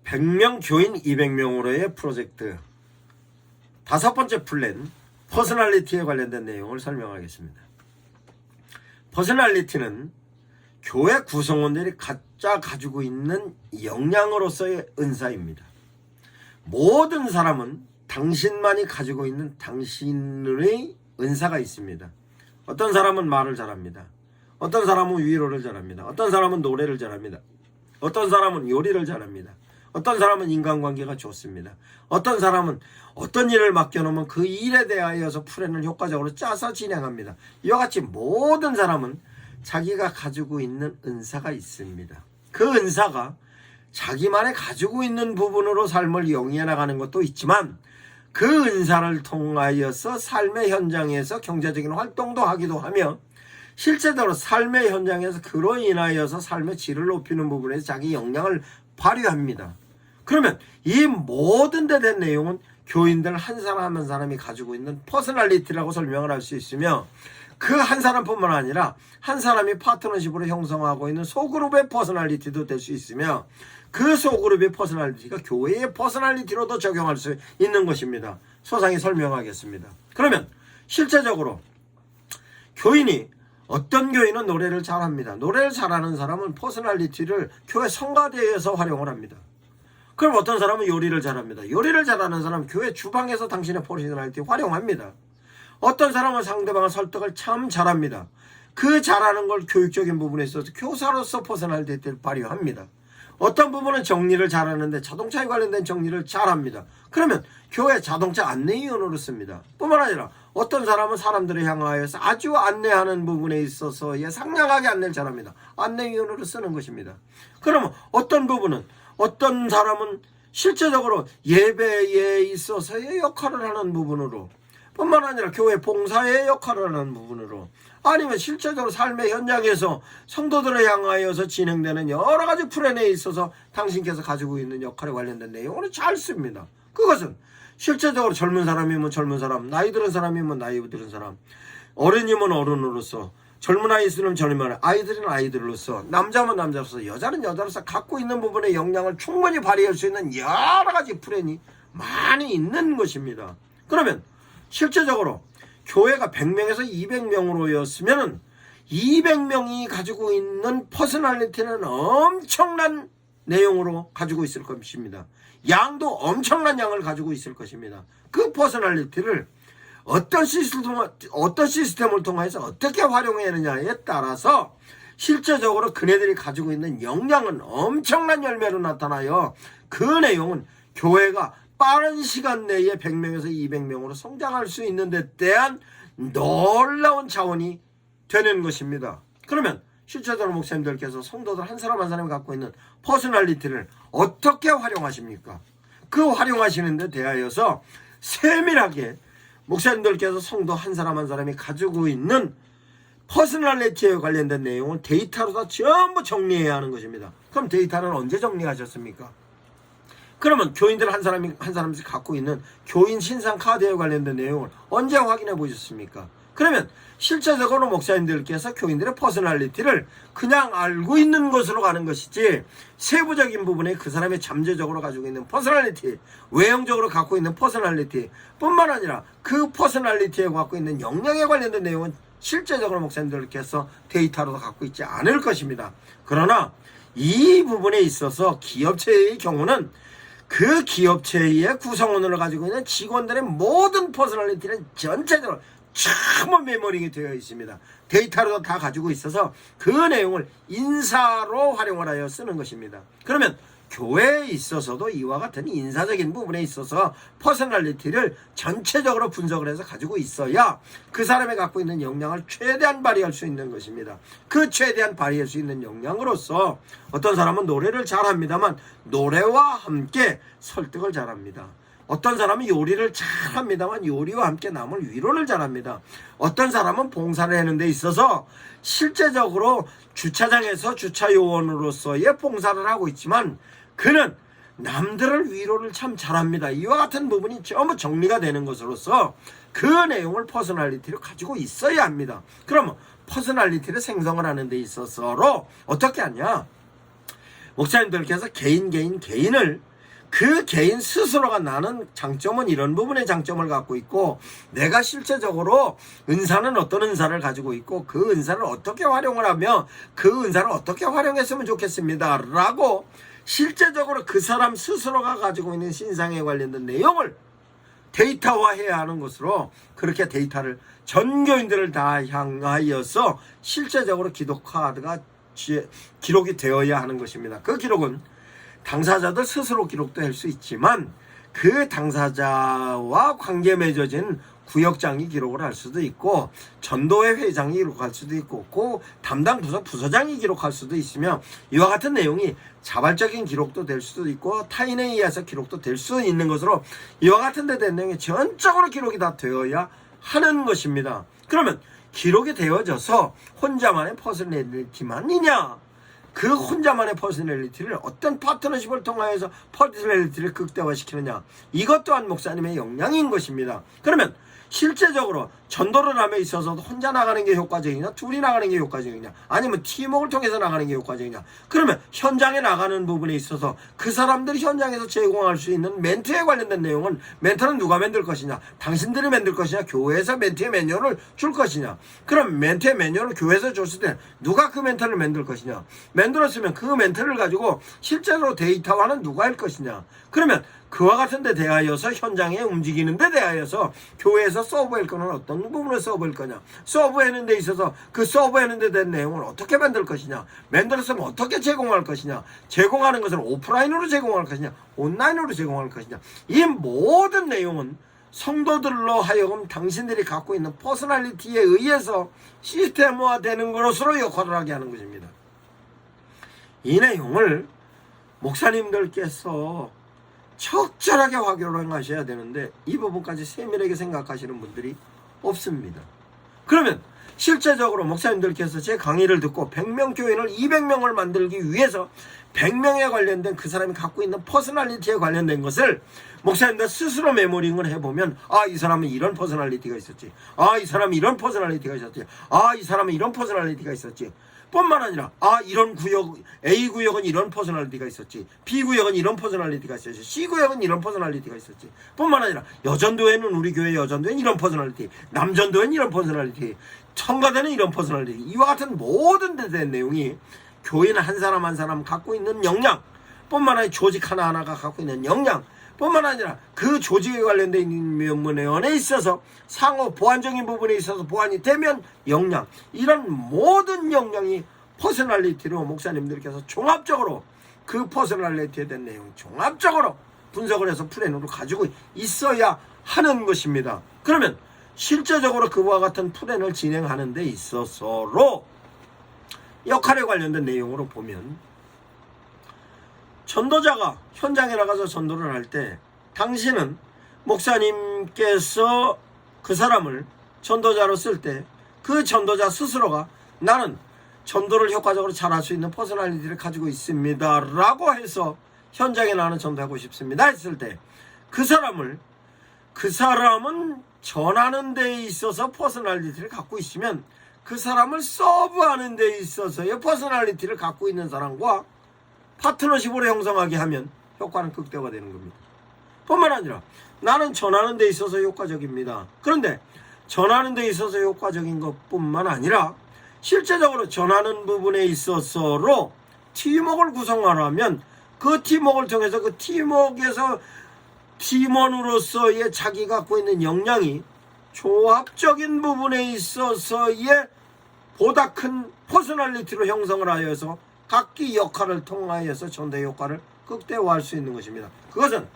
100명 교인 200명으로의 프로젝트 5번째 플랜 퍼스널리티에 관련된 내용을 설명하겠습니다. 퍼스널리티는 교회 구성원들이 각자 가지고 있는 역량으로서의 은사입니다. 모든 사람은 당신만이 가지고 있는 당신의 은사가 있습니다. 어떤 사람은 말을 잘합니다. 어떤 사람은 위로를 잘합니다. 어떤 사람은 노래를 잘합니다. 어떤 사람은 요리를 잘합니다. 어떤 사람은 인간관계가 좋습니다. 어떤 사람은 어떤 일을 맡겨놓으면 그 일에 대하여서 플랜을 효과적으로 짜서 진행합니다. 이와 같이 모든 사람은 자기가 가지고 있는 은사가 있습니다. 그 은사가 자기만의 가지고 있는 부분으로 삶을 영위해 나가는 것도 있지만 그 은사를 통하여서 삶의 현장에서 경제적인 활동도 하기도 하며 실제적으로 삶의 현장에서 그로 인하여서 삶의 질을 높이는 부분에서 자기 역량을 발휘합니다. 그러면 이 모든 데 된 내용은 교인들 한 사람 한 사람이 가지고 있는 퍼스널리티라고 설명을 할 수 있으며 그 한 사람뿐만 아니라 한 사람이 파트너십으로 형성하고 있는 소그룹의 퍼스널리티도 될 수 있으며 그 소그룹의 퍼스널리티가 교회의 퍼스널리티로도 적용할 수 있는 것입니다. 소상히 설명하겠습니다. 그러면 실제적으로 교인이 어떤 교인은 노래를 잘합니다. 노래를 잘하는 사람은 퍼스널리티를 교회 성가대에서 활용을 합니다. 그럼 어떤 사람은 요리를 잘합니다. 요리를 잘하는 사람은 교회 주방에서 당신의 퍼스널리티 활용합니다. 어떤 사람은 상대방의 설득을 참 잘합니다. 그 잘하는 걸 교육적인 부분에 있어서 교사로서 퍼스널리티를 발휘합니다. 어떤 부분은 정리를 잘하는데 자동차에 관련된 정리를 잘합니다. 그러면 교회 자동차 안내위원으로 씁니다. 뿐만 아니라 어떤 사람은 사람들을 향하여서 아주 안내하는 부분에 있어서 상냥하게 안내를 잘합니다. 안내위원으로 쓰는 것입니다. 그러면 어떤 부분은 어떤 사람은 실제적으로 예배에 있어서의 역할을 하는 부분으로 뿐만 아니라 교회 봉사의 역할을 하는 부분으로 아니면 실제적으로 삶의 현장에서 성도들을 향하여서 진행되는 여러 가지 플랜에 있어서 당신께서 가지고 있는 역할에 관련된 내용을 잘 씁니다. 그것은 실제적으로 젊은 사람이면 젊은 사람, 나이 들은 사람이면 나이 들은 사람, 어른이면 어른으로서, 젊은 아이들은 젊은 아이들은 아이들로서, 남자면 남자로서, 여자는 여자로서 갖고 있는 부분의 역량을 충분히 발휘할 수 있는 여러 가지 플랜이 많이 있는 것입니다. 그러면 실제적으로 교회가 100명에서 200명으로였으면 200명이 가지고 있는 퍼스널리티는 엄청난 내용으로 가지고 있을 것입니다. 양도 엄청난 양을 가지고 있을 것입니다. 그 퍼스널리티를 어떤 시스템을 통해서 어떻게 활용하느냐에 따라서 실제적으로 그네들이 가지고 있는 역량은 엄청난 열매로 나타나요. 그 내용은 교회가 빠른 시간 내에 100명에서 200명으로 성장할 수 있는 데 대한 놀라운 자원이 되는 것입니다. 그러면 실제적으로 목사님들께서 성도들 한 사람 한 사람이 갖고 있는 퍼스널리티를 어떻게 활용하십니까? 그 활용하시는 데 대하여서 세밀하게 목사님들께서 성도 한 사람 한 사람이 가지고 있는 퍼스널리티에 관련된 내용을 데이터로 다 전부 정리해야 하는 것입니다. 그럼 데이터는 언제 정리하셨습니까? 그러면 교인들 한 사람씩 갖고 있는 교인 신상 카드에 관련된 내용을 언제 확인해 보셨습니까? 그러면 실제적으로 목사님들께서 교인들의 퍼스널리티를 그냥 알고 있는 것으로 가는 것이지 세부적인 부분에 그 사람의 잠재적으로 가지고 있는 퍼스널리티, 외형적으로 갖고 있는 퍼스널리티 뿐만 아니라 그 퍼스널리티에 갖고 있는 역량에 관련된 내용은 실제적으로 목사님들께서 데이터로도 갖고 있지 않을 것입니다. 그러나 이 부분에 있어서 기업체의 경우는 그 기업체의 구성원으로 가지고 있는 직원들의 모든 퍼스널리티는 전체적으로 전부 메모링이 되어 있습니다. 데이터로 다 가지고 있어서 그 내용을 인사로 활용을 하여 쓰는 것입니다. 그러면 교회에 있어서도 이와 같은 인사적인 부분에 있어서 퍼스널리티를 전체적으로 분석을 해서 가지고 있어야 그 사람이 갖고 있는 역량을 최대한 발휘할 수 있는 것입니다. 그 최대한 발휘할 수 있는 역량으로서 어떤 사람은 노래를 잘합니다만 노래와 함께 설득을 잘합니다. 어떤 사람은 요리를 잘합니다만 요리와 함께 남을 위로를 잘합니다. 어떤 사람은 봉사를 하는 데 있어서 실제적으로 주차장에서 주차요원으로서의 봉사를 하고 있지만 그는 남들을 위로를 참 잘합니다. 이와 같은 부분이 전부 정리가 되는 것으로서 그 내용을 퍼스널리티를 가지고 있어야 합니다. 그러면 퍼스널리티를 생성을 하는 데 있어서로 어떻게 하냐? 목사님들께서 개인을 그 개인 스스로가 나는 장점은 이런 부분의 장점을 갖고 있고 내가 실제적으로 은사는 어떤 은사를 가지고 있고 그 은사를 어떻게 활용을 하며 그 은사를 어떻게 활용했으면 좋겠습니다 라고 실제적으로 그 사람 스스로가 가지고 있는 신상에 관련된 내용을 데이터화해야 하는 것으로 그렇게 데이터를 전 교인들을 다 향하여서 실제적으로 기도 카드가 기록이 되어야 하는 것입니다. 그 기록은 당사자들 스스로 기록도 할 수 있지만 그 당사자와 관계 맺어진 구역장이 기록을 할 수도 있고 전도회 회장이 기록할 수도 있고 그 담당 부서장이 기록할 수도 있으며 이와 같은 내용이 자발적인 기록도 될 수도 있고 타인에 의해서 기록도 될 수 있는 것으로 이와 같은 데 된 내용이 전적으로 기록이 다 되어야 하는 것입니다. 그러면 기록이 되어져서 혼자만의 퍼스널리티만이냐? 그 혼자만의 퍼스널리티를 어떤 파트너십을 통하여서 퍼스널리티를 극대화시키느냐? 이것 또한 목사님의 역량인 것입니다. 그러면 실제적으로 전도를 함에 있어서도 혼자 나가는 게 효과적이냐 둘이 나가는 게 효과적이냐 아니면 팀워크를 통해서 나가는 게 효과적이냐 그러면 현장에 나가는 부분에 있어서 그 사람들이 현장에서 제공할 수 있는 멘트에 관련된 내용은 멘트는 누가 만들 것이냐 당신들이 만들 것이냐 교회에서 멘트의 매뉴얼을 줄 것이냐 그럼 멘트의 매뉴얼을 교회에서 줬을 때 누가 그 멘트를 만들 것이냐 만들었으면 그 멘트를 가지고 실제로 데이터화는 누가 할 것이냐 그러면 그와 같은 데 대하여서 현장에 움직이는 데 대하여서 교회에서 서브할 거는 어떤 부분을 서브할 거냐 서브하는 데 있어서 그 서브하는 데 대한 내용을 어떻게 만들 것이냐 만들었으면 어떻게 제공할 것이냐 제공하는 것을 오프라인으로 제공할 것이냐 온라인으로 제공할 것이냐 이 모든 내용은 성도들로 하여금 당신들이 갖고 있는 퍼스널리티에 의해서 시스템화되는 것으로 역할을 하게 하는 것입니다. 이 내용을 목사님들께서 적절하게 활용하셔야 되는데 이 부분까지 세밀하게 생각하시는 분들이 없습니다. 그러면 실제적으로 목사님들께서 제 강의를 듣고 100명 교인을 200명을 만들기 위해서 100명에 관련된 그 사람이 갖고 있는 퍼스널리티에 관련된 것을 목사님들 스스로 메모링을 해보면 이 사람은 이런 퍼스널리티가 있었지 이 사람은 이런 퍼스널리티가 있었지 이 사람은 이런 퍼스널리티가 있었지 뿐만 아니라 이런 구역 A 구역은 이런 퍼스널리티가 있었지 B 구역은 이런 퍼스널리티가 있었지 C 구역은 이런 퍼스널리티가 있었지 뿐만 아니라 여전도에는 우리 교회 여전도에는 이런 퍼스널리티 남전도에는 이런 퍼스널리티 청가대는 이런 퍼스널리티 이와 같은 모든 데 대한 내용이 교인 한 사람 한 사람 갖고 있는 역량 뿐만 아니라 조직 하나하나가 갖고 있는 역량 뿐만 아니라 그 조직에 관련된 면면에 있어서 상호 보완적인 부분에 있어서 보완이 되면 역량 이런 모든 역량이 퍼스널리티로 목사님들께서 종합적으로 그 퍼스널리티에 대한 내용 종합적으로 분석을 해서 플랜으로 가지고 있어야 하는 것입니다. 그러면 실제적으로 그와 같은 플랜을 진행하는 데 있어서로 역할에 관련된 내용으로 보면 전도자가 현장에 나가서 전도를 할 때 당신은 목사님께서 그 사람을 전도자로 쓸 때 그 전도자 스스로가 나는 전도를 효과적으로 잘할 수 있는 퍼스널리티를 가지고 있습니다 라고 해서 현장에 나는 전도하고 싶습니다 했을 때 그 사람은 전하는 데 있어서 퍼스널리티를 갖고 있으면 그 사람을 서브하는 데 있어서의 퍼스널리티를 갖고 있는 사람과 파트너십으로 형성하게 하면 효과는 극대화되는 겁니다. 뿐만 아니라 나는 전하는 데 있어서 효과적입니다. 그런데 전하는 데 있어서 효과적인 것뿐만 아니라 실제적으로 전하는 부분에 있어서로 팀워크를 구성하려면 그 팀워크를 통해서 그 팀워크에서 팀원으로서의 자기 갖고 있는 역량이 조합적인 부분에 있어서의 보다 큰 퍼스널리티로 형성을 하여서 각기 역할을 통하여서 전도 효과를 극대화할 수 있는 것입니다. 그것은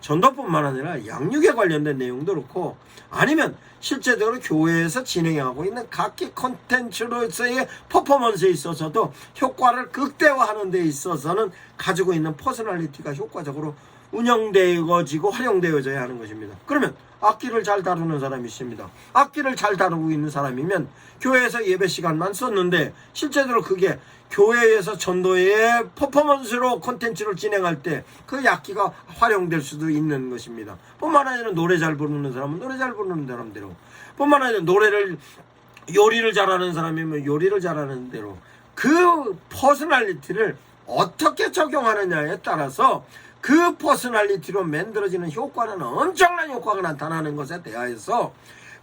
전도뿐만 아니라 양육에 관련된 내용도 그렇고 아니면 실제적으로 교회에서 진행하고 있는 각기 콘텐츠로서의 퍼포먼스에 있어서도 효과를 극대화하는 데 있어서는 가지고 있는 퍼스널리티가 효과적으로 운영되어지고 활용되어져야 하는 것입니다. 그러면 악기를 잘 다루는 사람이 있습니다. 악기를 잘 다루고 있는 사람이면 교회에서 예배 시간만 썼는데 실제로 그게 교회에서 전도의 퍼포먼스로 콘텐츠를 진행할 때 그 악기가 활용될 수도 있는 것입니다. 뿐만 아니라 노래 잘 부르는 사람은 노래 잘 부르는 사람대로 뿐만 아니라 요리를 잘하는 사람이면 요리를 잘하는 대로 그 퍼스널리티를 어떻게 적용하느냐에 따라서 그 퍼스널리티로 만들어지는 효과는 엄청난 효과가 나타나는 것에 대하여서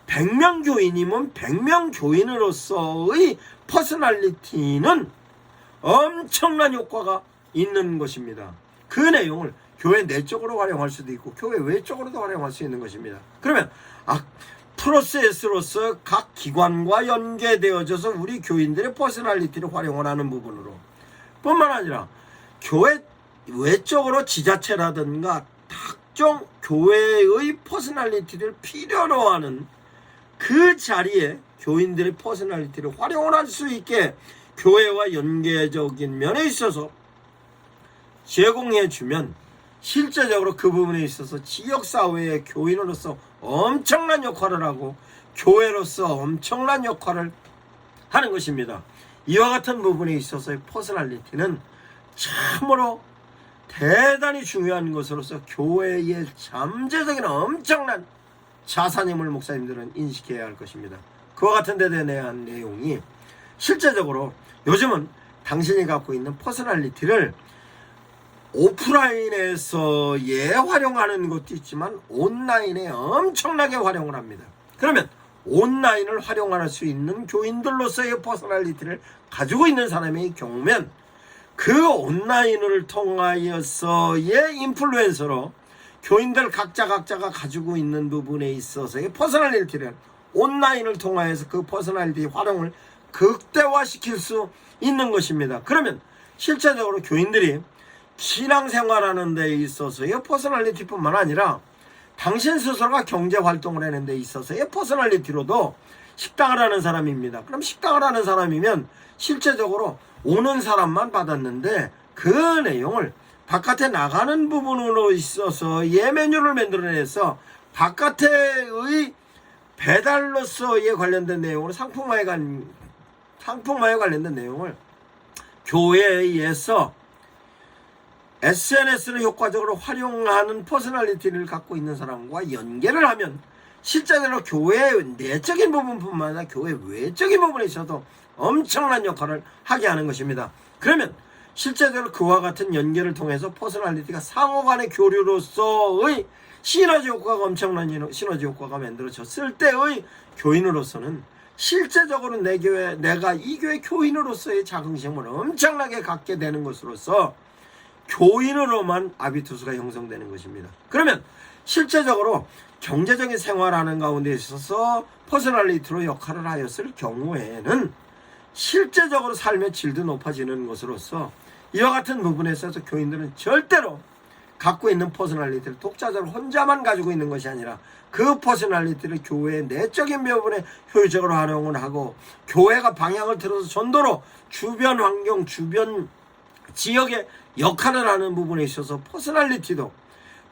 100명 교인이면 100명 교인으로서의 퍼스널리티는 엄청난 효과가 있는 것입니다. 그 내용을 교회 내적으로 활용할 수도 있고 교회 외적으로도 활용할 수 있는 것입니다. 그러면 프로세스로서 각 기관과 연계되어져서 우리 교인들의 퍼스널리티를 활용을 하는 부분으로 뿐만 아니라 교회 외적으로 지자체라든가 각종 교회의 퍼스널리티를 필요로 하는 그 자리에 교인들의 퍼스널리티를 활용을 할 수 있게 교회와 연계적인 면에 있어서 제공해 주면 실제적으로 그 부분에 있어서 지역사회의 교인으로서 엄청난 역할을 하고 교회로서 엄청난 역할을 하는 것입니다. 이와 같은 부분에 있어서의 퍼스널리티는 참으로 대단히 중요한 것으로서 교회의 잠재적인 엄청난 자산임을 목사님들은 인식해야 할 것입니다. 그와 같은 데 대한 내용이 실제적으로 요즘은 당신이 갖고 있는 퍼스널리티를 오프라인에서 활용하는 것도 있지만 온라인에 엄청나게 활용을 합니다. 그러면 온라인을 활용할 수 있는 교인들로서의 퍼스널리티를 가지고 있는 사람의 경우면 그 온라인을 통하여서의 인플루엔서로 교인들 각자가 가지고 있는 부분에 있어서의 퍼스널리티를 온라인을 통하여서 그 퍼스널리티 활용을 극대화시킬 수 있는 것입니다. 그러면 실제적으로 교인들이 신앙생활하는 데 있어서의 퍼스널리티뿐만 아니라 당신 스스로가 경제활동을 하는 데 있어서의 퍼스널리티로도 식당을 하는 사람입니다. 그럼 식당을 하는 사람이면 실제적으로 오는 사람만 받았는데 그 내용을 바깥에 나가는 부분으로 있어서 메뉴를 만들어내서 바깥의 배달로서의 관련된 내용으로 상품화에 관련된 내용을 교회에서 SNS를 효과적으로 활용하는 퍼스널리티를 갖고 있는 사람과 연계를 하면 실제로 교회의 내적인 부분뿐만 아니라 교회 외적인 부분에 있어도 엄청난 역할을 하게 하는 것입니다. 그러면 실제적으로 그와 같은 연계를 통해서 퍼스널리티가 상호간의 교류로서의 시너지 효과가 엄청난 시너지 효과가 만들어졌을 때의 교인으로서는 실제적으로 내가 이 교회 교인으로서의 자긍심을 엄청나게 갖게 되는 것으로서 교인으로만 아비투스가 형성되는 것입니다. 그러면 실제적으로 경제적인 생활하는 가운데 있어서 퍼스널리티로 역할을 하였을 경우에는 실제적으로 삶의 질도 높아지는 것으로서 이와 같은 부분에 있어서 교인들은 절대로 갖고 있는 퍼스널리티를 독자적으로 혼자만 가지고 있는 것이 아니라 그 퍼스널리티를 교회의 내적인 부분에 효율적으로 활용을 하고 교회가 방향을 틀어서 전도로 주변 환경, 주변 지역에 역할을 하는 부분에 있어서 퍼스널리티도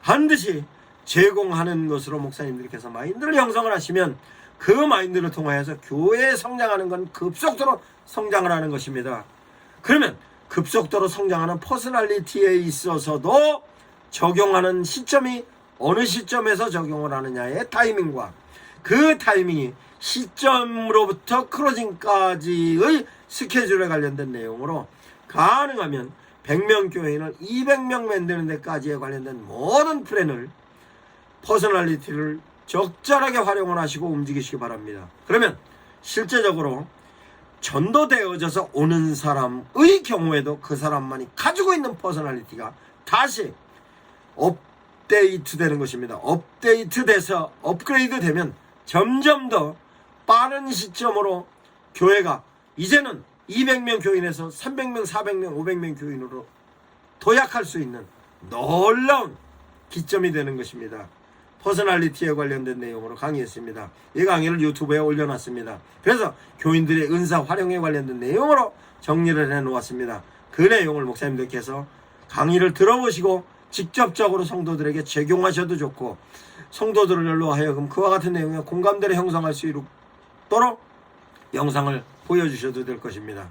반드시 제공하는 것으로 목사님들께서 마인드를 형성을 하시면 그 마인드를 통하여서 교회에 성장하는 건 급속도로 성장을 하는 것입니다. 그러면 급속도로 성장하는 퍼스널리티에 있어서도 적용하는 시점이 어느 시점에서 적용을 하느냐의 타이밍과 그 타이밍이 시점으로부터 클로징까지의 스케줄에 관련된 내용으로 가능하면 100명 교인을 200명 만드는 데까지에 관련된 모든 플랜을 퍼스널리티를 적절하게 활용을 하시고 움직이시기 바랍니다. 그러면 실제적으로 전도되어져서 오는 사람의 경우에도 그 사람만이 가지고 있는 퍼스널리티가 다시 업데이트 되는 것입니다. 업데이트 돼서 업그레이드 되면 점점 더 빠른 시점으로 교회가 이제는 200명 교인에서 300명, 400명, 500명 교인으로 도약할 수 있는 놀라운 기점이 되는 것입니다. 퍼스널리티에 관련된 내용으로 강의했습니다. 이 강의를 유튜브에 올려놨습니다. 그래서 교인들의 은사 활용에 관련된 내용으로 정리를 해놓았습니다. 그 내용을 목사님들께서 강의를 들어보시고 직접적으로 성도들에게 적용하셔도 좋고 성도들로 하여금 그와 같은 내용에 공감대를 형성할 수 있도록 영상을 보여주셔도 될 것입니다.